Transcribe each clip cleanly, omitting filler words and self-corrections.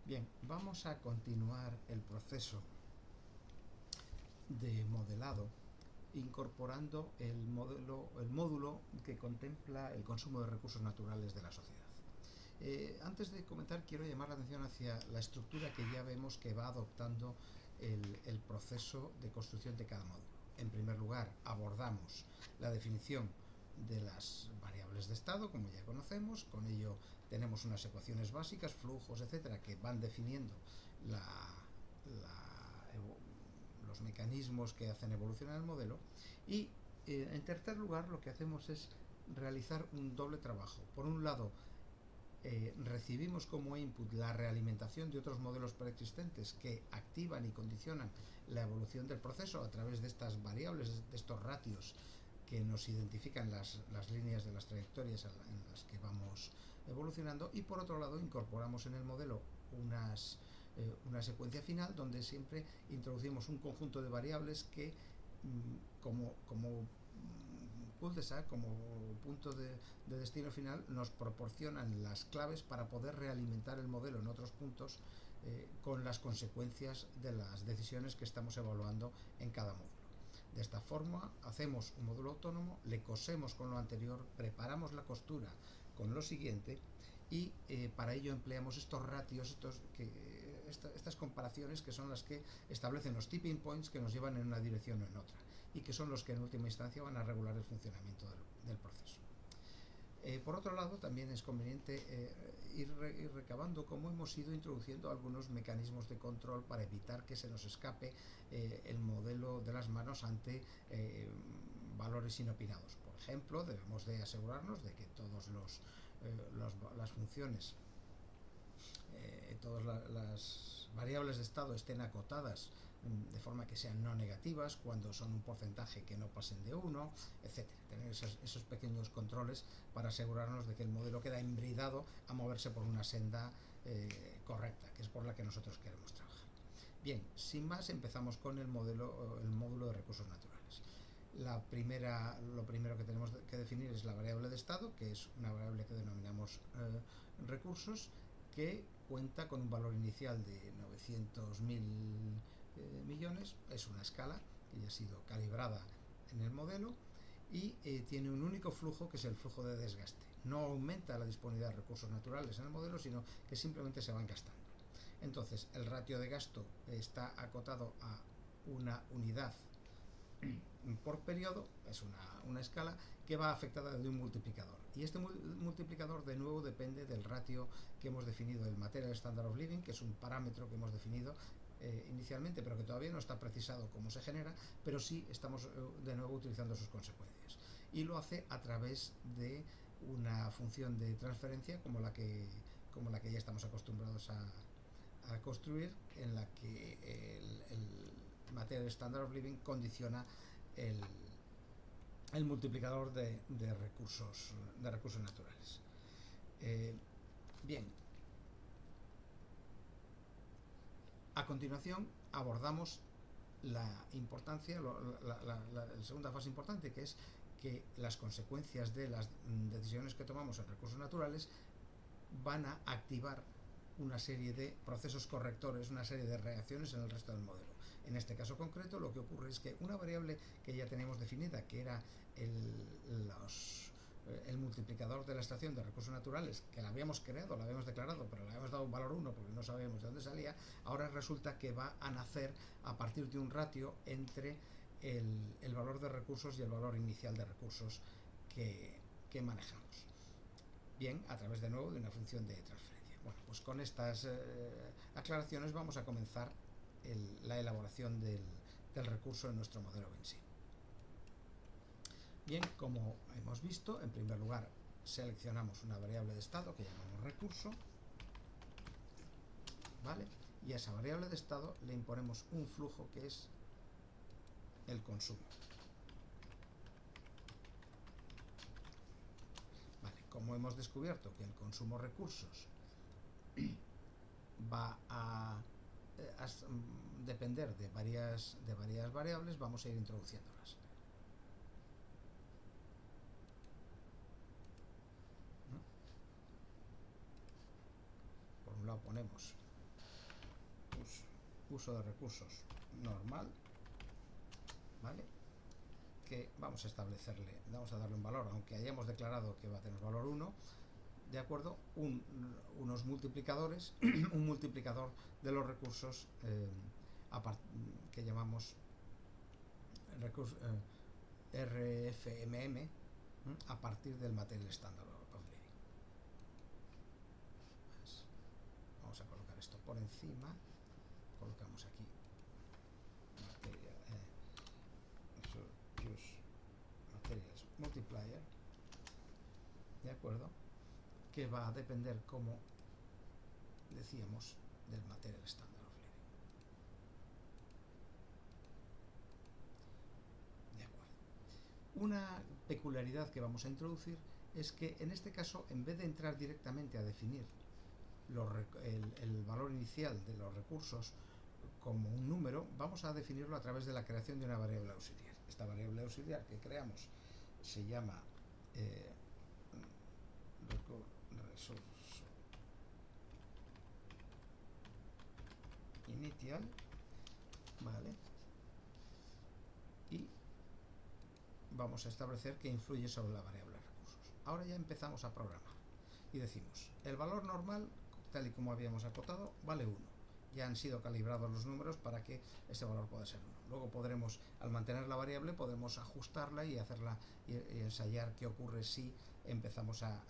Bien, vamos a continuar el proceso de modelado incorporando el módulo que contempla el consumo de recursos naturales de la sociedad. Antes de comentar, quiero llamar la atención hacia la estructura que ya vemos que va adoptando el proceso de construcción de cada módulo. En primer lugar, abordamos la definición de las variables de estado, como ya conocemos. Con ello tenemos unas ecuaciones básicas, flujos, etcétera, que van definiendo los mecanismos que hacen evolucionar el modelo. Y en tercer lugar, lo que hacemos es realizar un doble trabajo. Por un lado, recibimos como input la realimentación de otros modelos preexistentes que activan y condicionan la evolución del proceso a través de estas variables, de estos ratios que nos identifican las líneas de las trayectorias en las que vamos evolucionando. Y por otro lado, incorporamos en el modelo una secuencia final donde siempre introducimos un conjunto de variables que como cul-de-sac, como punto de destino final, nos proporcionan las claves para poder realimentar el modelo en otros puntos con las consecuencias de las decisiones que estamos evaluando en cada módulo. De esta forma hacemos un módulo autónomo, le cosemos con lo anterior, preparamos la costura con lo siguiente y para ello empleamos estos ratios, estas comparaciones que son las que establecen los tipping points que nos llevan en una dirección o en otra y que son los que en última instancia van a regular el funcionamiento del proceso. Por otro lado, también es conveniente ir recabando cómo hemos ido introduciendo algunos mecanismos de control para evitar que se nos escape el modelo de las manos ante valores inopinados. Por ejemplo, debemos de asegurarnos de que todas las funciones, todas las variables de estado estén acotadas de forma que sean no negativas, cuando son un porcentaje que no pasen de 1, etcétera. Tener esos pequeños controles para asegurarnos de que el modelo queda embridado a moverse por una senda correcta, que es por la que nosotros queremos trabajar. Bien, sin más, empezamos con el módulo de recursos naturales. Lo primero que tenemos que definir es la variable de estado, que es una variable que denominamos recursos, que cuenta con un valor inicial de 900.000 millones. Es una escala que ya ha sido calibrada en el modelo y tiene un único flujo, que es el flujo de desgaste. No aumenta la disponibilidad de recursos naturales en el modelo, sino que simplemente se van gastando. Entonces, el ratio de gasto está acotado a una unidad por periodo, es una escala que va afectada de un multiplicador. Y este multiplicador de nuevo depende del ratio que hemos definido del Material Standard of Living, que es un parámetro que hemos definido inicialmente, pero que todavía no está precisado cómo se genera, pero sí estamos de nuevo utilizando sus consecuencias. Y lo hace a través de una función de transferencia como la que ya estamos acostumbrados a construir, en la que el Material Standard of Living condiciona el multiplicador de recursos naturales. Bien, a continuación abordamos la segunda fase importante, que es que las consecuencias de las decisiones que tomamos en recursos naturales van a activar una serie de procesos correctores, una serie de reacciones en el resto del modelo. En este caso concreto, lo que ocurre es que una variable que ya tenemos definida, que era el multiplicador de la extracción de recursos naturales, que la habíamos creado, la habíamos declarado, pero le habíamos dado un valor 1 porque no sabíamos de dónde salía, ahora resulta que va a nacer a partir de un ratio entre el valor de recursos y el valor inicial de recursos que manejamos. Bien, a través de nuevo de una función de transferencia. Bueno, pues con estas aclaraciones vamos a comenzar la elaboración del recurso en nuestro modelo en sí. Bien, como hemos visto, en primer lugar seleccionamos una variable de estado que llamamos recurso, ¿vale? Y a esa variable de estado le imponemos un flujo que es el consumo. Vale, como hemos descubierto que el consumo recursos va a depender de varias variables, vamos a ir introduciéndolas. Por un lado ponemos uso de recursos normal, ¿vale? Que vamos a establecerle, vamos a darle un valor, aunque hayamos declarado que va a tener valor 1, de acuerdo, unos multiplicadores, un multiplicador de los recursos que llamamos RFMM a partir del Material Standard of Living. Pues vamos a colocar esto por encima, colocamos aquí Materials Multiplier, de acuerdo, que va a depender, como decíamos, del Material Standard of Living. De acuerdo. Una peculiaridad que vamos a introducir es que en este caso, en vez de entrar directamente a definir el valor inicial de los recursos como un número, vamos a definirlo a través de la creación de una variable auxiliar. Esta variable auxiliar que creamos se llama resource initial, ¿vale? Y vamos a establecer que influye sobre la variable recursos. Ahora ya empezamos a programar y decimos, el valor normal, tal y como habíamos acotado, vale 1. Ya han sido calibrados los números para que ese valor pueda ser 1. Luego podremos, al mantener la variable, podemos ajustarla y hacerla y ensayar qué ocurre si empezamos a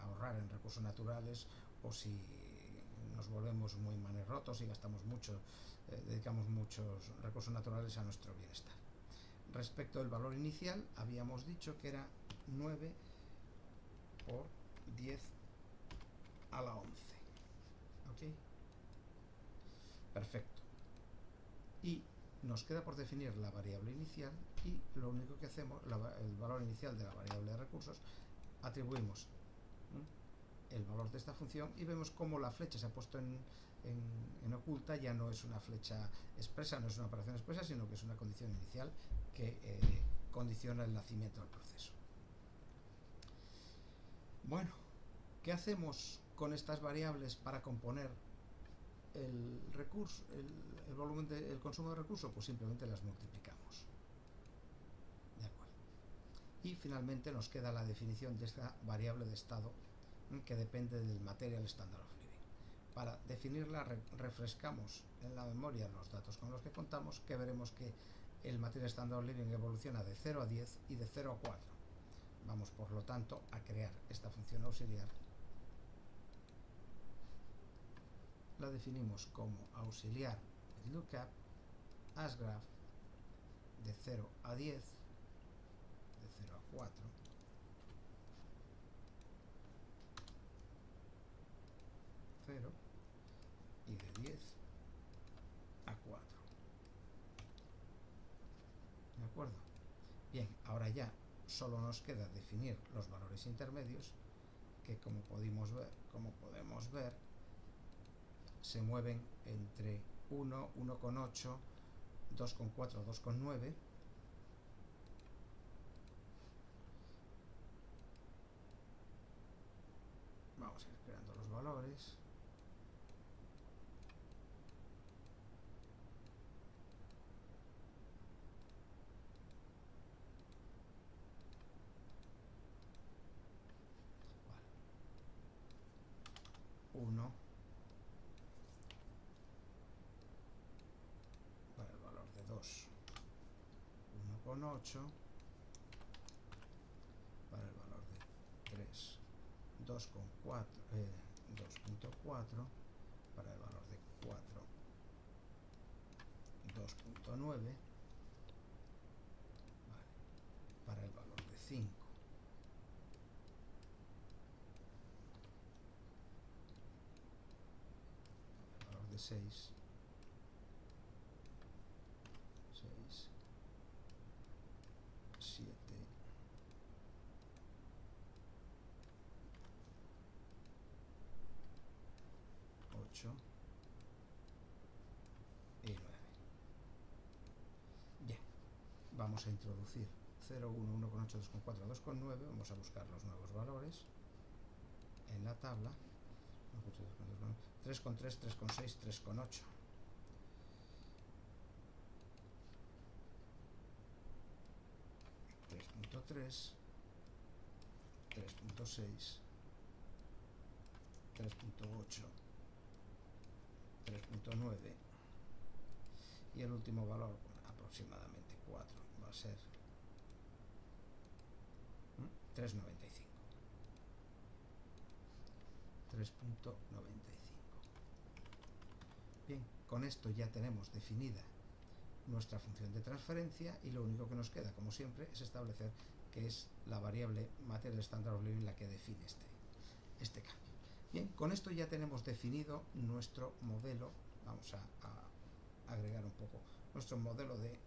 ahorrar en recursos naturales o si nos volvemos muy manirrotos y gastamos mucho, dedicamos muchos recursos naturales a nuestro bienestar. Respecto del valor inicial, habíamos dicho que era 9 por 10 a la 11. ¿Ok? Perfecto. Y nos queda por definir la variable inicial y lo único que hacemos, el valor inicial de la variable de recursos, atribuimos el valor de esta función y vemos cómo la flecha se ha puesto en oculta, ya no es una flecha expresa, no es una operación expresa, sino que es una condición inicial que condiciona el nacimiento del proceso. Bueno, ¿qué hacemos con estas variables para componer el recurso, el volumen del consumo de recursos? Pues simplemente las multiplicamos. De acuerdo. Y finalmente nos queda la definición de esta variable de estado que depende del Material Standard of Living. Para definirla refrescamos en la memoria los datos con los que contamos, que veremos que el Material Standard of Living evoluciona de 0 a 10 y de 0 a 4. Vamos, por lo tanto, a crear esta función auxiliar. La definimos como auxiliar lookup asgraph de 0 a 10, de 0 a 4, y de 10 a 4. ¿De acuerdo? Bien, ahora ya solo nos queda definir los valores intermedios que, como podemos ver, se mueven entre 1, 1,8, 2,4, 2,9. Vamos a ir creando los valores. Vale. 1 para el valor de 2, 1,8 para el valor de 3, 2,4, 2,4 para el valor de 4, 2,9, vale, para el valor de 5, para el valor de 6, 7, 8 y 9. Bien, vamos a introducir 0, 1, 1,8, 2,4, 2,9. Vamos a buscar los nuevos valores en la tabla. 3,3, 3,6, 3,8. 3.3, 3.6, 3.8, 3.9 y el último valor, aproximadamente 4, va a ser 3.95. 3.95. Bien, con esto ya tenemos definida nuestra función de transferencia y lo único que nos queda, como siempre, es establecer que es la variable material standard of living la que define este cambio. Bien, con esto ya tenemos definido nuestro modelo. Vamos a agregar un poco nuestro modelo de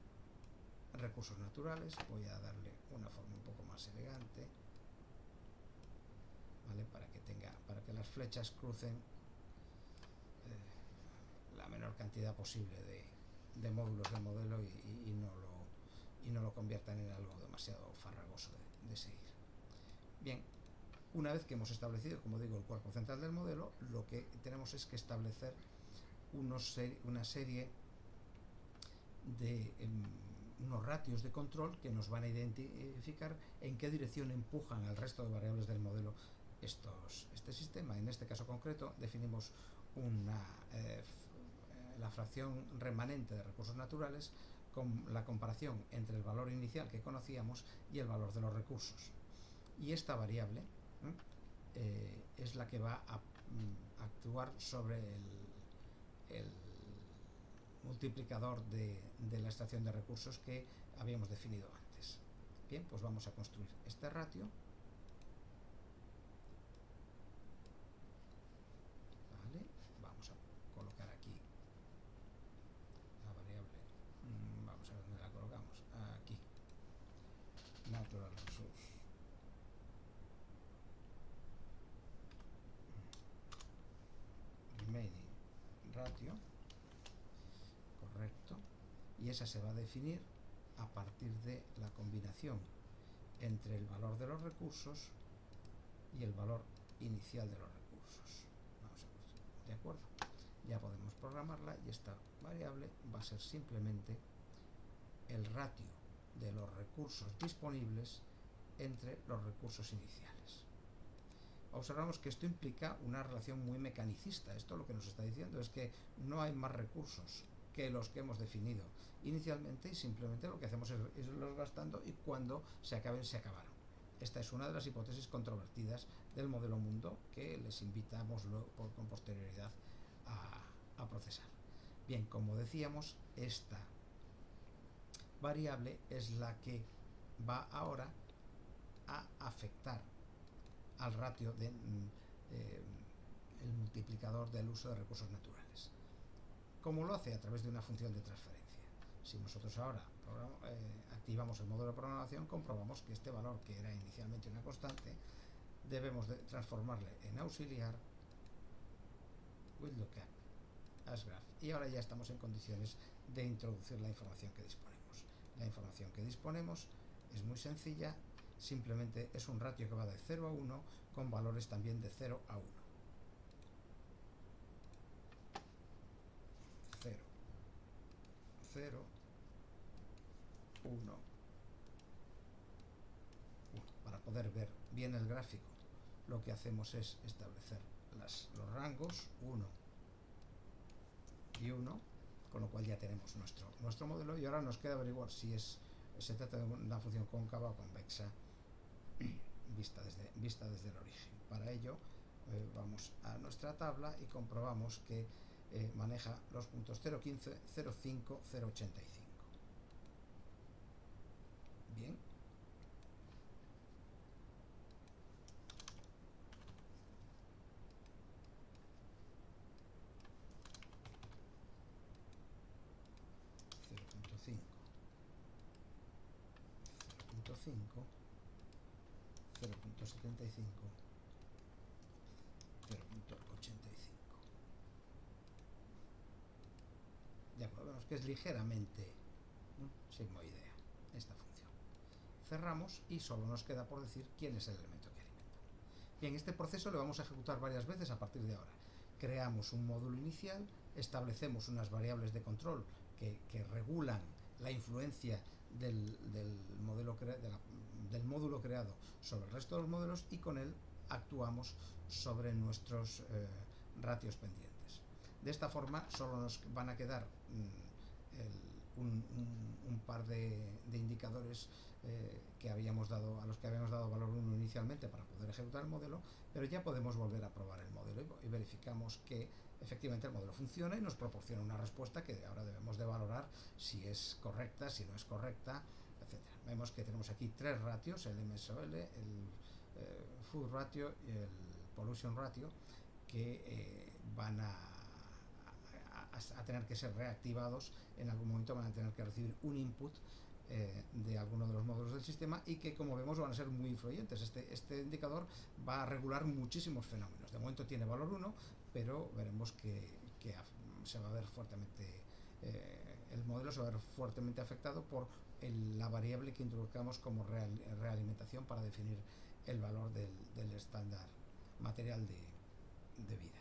recursos naturales. Voy a darle una forma un poco más elegante, ¿vale? Para que las flechas crucen la menor cantidad posible de módulos del modelo y no lo conviertan en algo demasiado farragoso de seguir. Bien, una vez que hemos establecido, como digo, el cuerpo central del modelo, lo que tenemos es que establecer una serie de unos ratios de control que nos van a identificar en qué dirección empujan al resto de variables del modelo este sistema. En este caso concreto definimos la fracción remanente de recursos naturales con la comparación entre el valor inicial que conocíamos y el valor de los recursos. Y esta variable es la que va a actuar sobre el multiplicador de la extracción de recursos que habíamos definido antes. Bien, pues vamos a construir este ratio. Vale, vamos a colocar aquí la variable. Vamos a ver dónde la colocamos. Aquí. Natural resource. Remaining ratio. Correcto. Y esa se va a definir a partir de la combinación entre el valor de los recursos y el valor inicial de los recursos. Vamos a ver, ¿de acuerdo? Ya podemos programarla y esta variable va a ser simplemente el ratio de los recursos disponibles entre los recursos iniciales. Observamos que esto implica una relación muy mecanicista. Esto lo que nos está diciendo es que no hay más recursos que los que hemos definido inicialmente y simplemente lo que hacemos es irlos gastando y cuando se acaben, se acabaron. Esta es una de las hipótesis controvertidas del modelo mundo que les invitamos con posterioridad a procesar. Bien, como decíamos, esta variable es la que va ahora a afectar al ratio del multiplicador del uso de recursos naturales. ¿Cómo lo hace? A través de una función de transferencia. Si nosotros ahora activamos el módulo de programación, comprobamos que este valor, que era inicialmente una constante, debemos de transformarle en auxiliar with lookup as graph. Y ahora ya estamos en condiciones de introducir la información que disponemos. La información que disponemos es muy sencilla, simplemente es un ratio que va de 0 a 1 con valores también de 0 a 1. 0, 0, 1, 1. Para poder ver bien el gráfico, lo que hacemos es establecer los rangos 1 y 1, con lo cual ya tenemos nuestro modelo y ahora nos queda averiguar si se trata de una función cóncava o convexa vista desde el origen. Para ello vamos a nuestra tabla y comprobamos que maneja los puntos 0,15, 0,5, 0,85. Bien. .5, 0.5, 0.75, 0.85. Ya vemos que es ligeramente sigmoidea esta función. Cerramos y solo nos queda por decir quién es el elemento que alimenta. Bien, este proceso lo vamos a ejecutar varias veces a partir de ahora. Creamos un módulo inicial, establecemos unas variables de control que regulan la influencia del módulo creado sobre el resto de los modelos, y con él actuamos sobre nuestros ratios pendientes. De esta forma solo nos van a quedar un par de indicadores a los que habíamos dado valor 1 inicialmente para poder ejecutar el modelo, pero ya podemos volver a probar el modelo y verificamos que efectivamente el modelo funciona y nos proporciona una respuesta que ahora debemos de valorar si es correcta, si no es correcta, etcétera. Vemos que tenemos aquí 3 ratios: el MSOL, el Food Ratio y el Pollution Ratio, que van a tener que ser reactivados. En algún momento van a tener que recibir un input de alguno de los módulos del sistema, y que, como vemos, van a ser muy influyentes. Este indicador va a regular muchísimos fenómenos. De momento tiene valor 1, pero veremos que se va a ver fuertemente, el modelo se va a ver fuertemente afectado por la variable que introduzcamos como realimentación para definir el valor del estándar material de vida.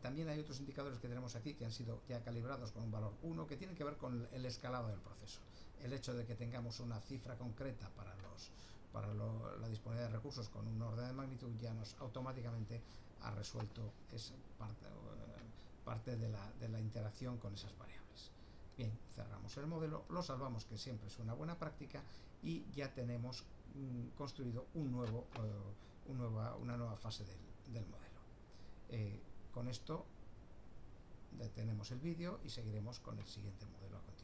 También hay otros indicadores que tenemos aquí que han sido ya calibrados con un valor 1, que tienen que ver con el escalado del proceso. El hecho de que tengamos una cifra concreta para la disponibilidad de recursos con un orden de magnitud ya nos automáticamente ha resuelto esa parte de la interacción con esas variables. Bien, cerramos el modelo, lo salvamos, que siempre es una buena práctica, y ya tenemos construido una nueva fase del modelo. Con esto detenemos el vídeo y seguiremos con el siguiente modelo a continuación.